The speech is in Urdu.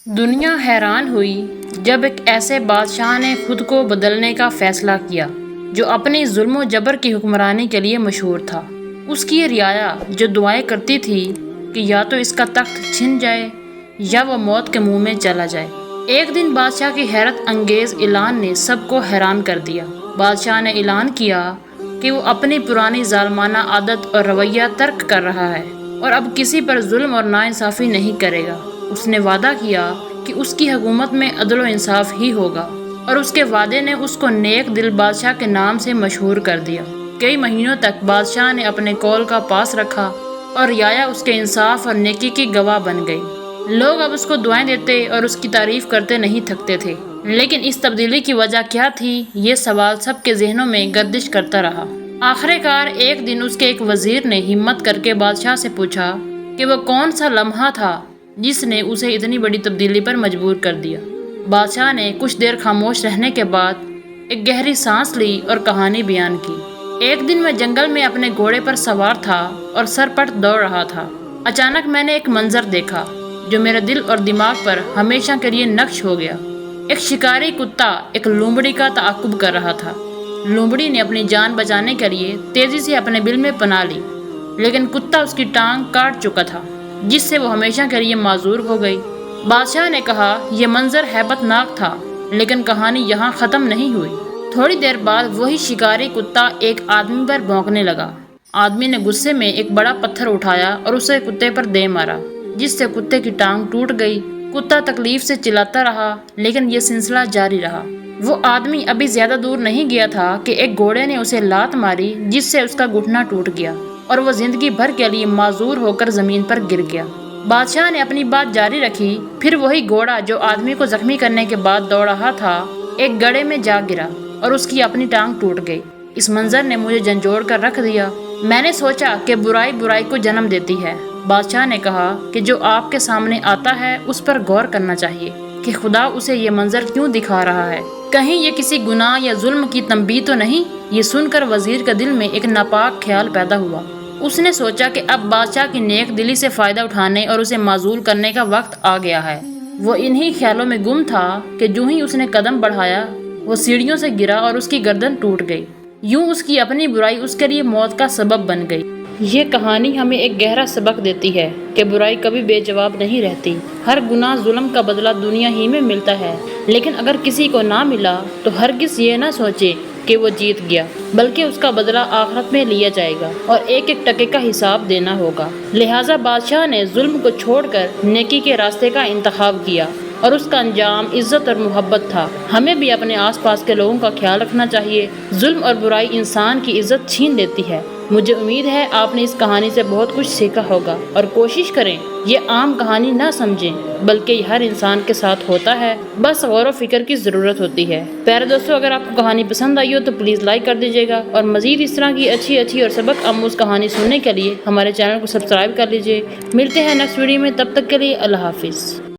دنیا حیران ہوئی جب ایک ایسے بادشاہ نے خود کو بدلنے کا فیصلہ کیا جو اپنی ظلم و جبر کی حکمرانی کے لیے مشہور تھا۔ اس کی رعایا جو دعائیں کرتی تھی کہ یا تو اس کا تخت چھن جائے یا وہ موت کے منہ میں چلا جائے۔ ایک دن بادشاہ کی حیرت انگیز اعلان نے سب کو حیران کر دیا۔ بادشاہ نے اعلان کیا کہ وہ اپنی پرانی ظالمانہ عادت اور رویہ ترک کر رہا ہے اور اب کسی پر ظلم اور ناانصافی نہیں کرے گا۔ اس نے وعدہ کیا کہ اس کی حکومت میں عدل و انصاف ہی ہوگا اور اس کے وعدے نے اس کو نیک دل بادشاہ کے نام سے مشہور کر دیا۔ کئی مہینوں تک بادشاہ نے اپنے قول کا پاس رکھا اور رعایا اس کے انصاف اور نیکی کی گواہ بن گئی۔ لوگ اب اس کو دعائیں دیتے اور اس کی تعریف کرتے نہیں تھکتے تھے۔ لیکن اس تبدیلی کی وجہ کیا تھی، یہ سوال سب کے ذہنوں میں گردش کرتا رہا۔ آخر کار ایک دن اس کے ایک وزیر نے ہمت کر کے بادشاہ سے پوچھا کہ وہ کون سا لمحہ تھا جس نے اسے اتنی بڑی تبدیلی پر مجبور کر دیا۔ بادشاہ نے کچھ دیر خاموش رہنے کے بعد ایک گہری سانس لی اور کہانی بیان کی۔ ایک دن میں جنگل میں اپنے گھوڑے پر سوار تھا اور سرپٹ دوڑ رہا تھا۔ اچانک میں نے ایک منظر دیکھا جو میرے دل اور دماغ پر ہمیشہ کے لیے نقش ہو گیا۔ ایک شکاری کتا ایک لومڑی کا تعاقب کر رہا تھا۔ لومڑی نے اپنی جان بچانے کے لیے تیزی سے اپنے بل میں پناہ لی، لیکن کتا اس کی ٹانگ کاٹ چکا تھا جس سے وہ ہمیشہ کے لیے معذور ہو گئی۔ بادشاہ نے کہا یہ منظر ہیبت ناک تھا، لیکن کہانی یہاں ختم نہیں ہوئی۔ تھوڑی دیر بعد وہی شکاری کتا ایک آدمی پر بھونکنے لگا۔ آدمی نے غصے میں ایک بڑا پتھر اٹھایا اور اسے کتے پر دے مارا، جس سے کتے کی ٹانگ ٹوٹ گئی۔ کتا تکلیف سے چلاتا رہا، لیکن یہ سلسلہ جاری رہا۔ وہ آدمی ابھی زیادہ دور نہیں گیا تھا کہ ایک گھوڑے نے اسے لات ماری جس سے اس کا گھٹنا ٹوٹ گیا اور وہ زندگی بھر کے لیے معذور ہو کر زمین پر گر گیا۔ بادشاہ نے اپنی بات جاری رکھی۔ پھر وہی گھوڑا جو آدمی کو زخمی کرنے کے بعد دوڑ رہا تھا ایک گڑھے میں جا گرا اور اس کی اپنی ٹانگ ٹوٹ گئی۔ اس منظر نے مجھے جھنجھوڑ کر رکھ دیا۔ میں نے سوچا کہ برائی برائی کو جنم دیتی ہے۔ بادشاہ نے کہا کہ جو آپ کے سامنے آتا ہے اس پر غور کرنا چاہیے کہ خدا اسے یہ منظر کیوں دکھا رہا ہے۔ کہیں یہ کسی گناہ یا ظلم کی تنبیہ تو نہیں؟ یہ سن کر وزیر کے دل میں ایک ناپاک خیال پیدا ہوا۔ اس نے سوچا کہ اب بادشاہ کی نیک دلی سے فائدہ اٹھانے اور اسے معزول کرنے کا وقت آ گیا ہے۔ وہ انہی خیالوں میں گم تھا کہ جو ہی اس نے قدم بڑھایا وہ سیڑھیوں سے گرا اور اس کی گردن ٹوٹ گئی۔ یوں اس کی اپنی برائی اس کے لیے موت کا سبب بن گئی۔ یہ کہانی ہمیں ایک گہرا سبق دیتی ہے کہ برائی کبھی بے جواب نہیں رہتی۔ ہر گناہ ظلم کا بدلہ دنیا ہی میں ملتا ہے، لیکن اگر کسی کو نہ ملا تو ہرگز یہ نہ سوچے کہ وہ جیت گیا، بلکہ اس کا بدلہ آخرت میں لیا جائے گا اور ایک ایک ٹکے کا حساب دینا ہوگا۔ لہٰذا بادشاہ نے ظلم کو چھوڑ کر نیکی کے راستے کا انتخاب کیا اور اس کا انجام عزت اور محبت تھا۔ ہمیں بھی اپنے آس پاس کے لوگوں کا خیال رکھنا چاہیے۔ ظلم اور برائی انسان کی عزت چھین لیتی ہے۔ مجھے امید ہے آپ نے اس کہانی سے بہت کچھ سیکھا ہوگا اور کوشش کریں یہ عام کہانی نہ سمجھیں، بلکہ یہ ہر انسان کے ساتھ ہوتا ہے، بس غور و فکر کی ضرورت ہوتی ہے۔ پیارے دوستو، اگر آپ کو کہانی پسند آئی ہو تو پلیز لائک کر دیجیے گا اور مزید اس طرح کی اچھی اور سبق آموز کہانی سننے کے لیے ہمارے چینل کو سبسکرائب کر لیجیے۔ ملتے ہیں نیکسٹ ویڈیو میں، تب تک کے لیے اللہ حافظ۔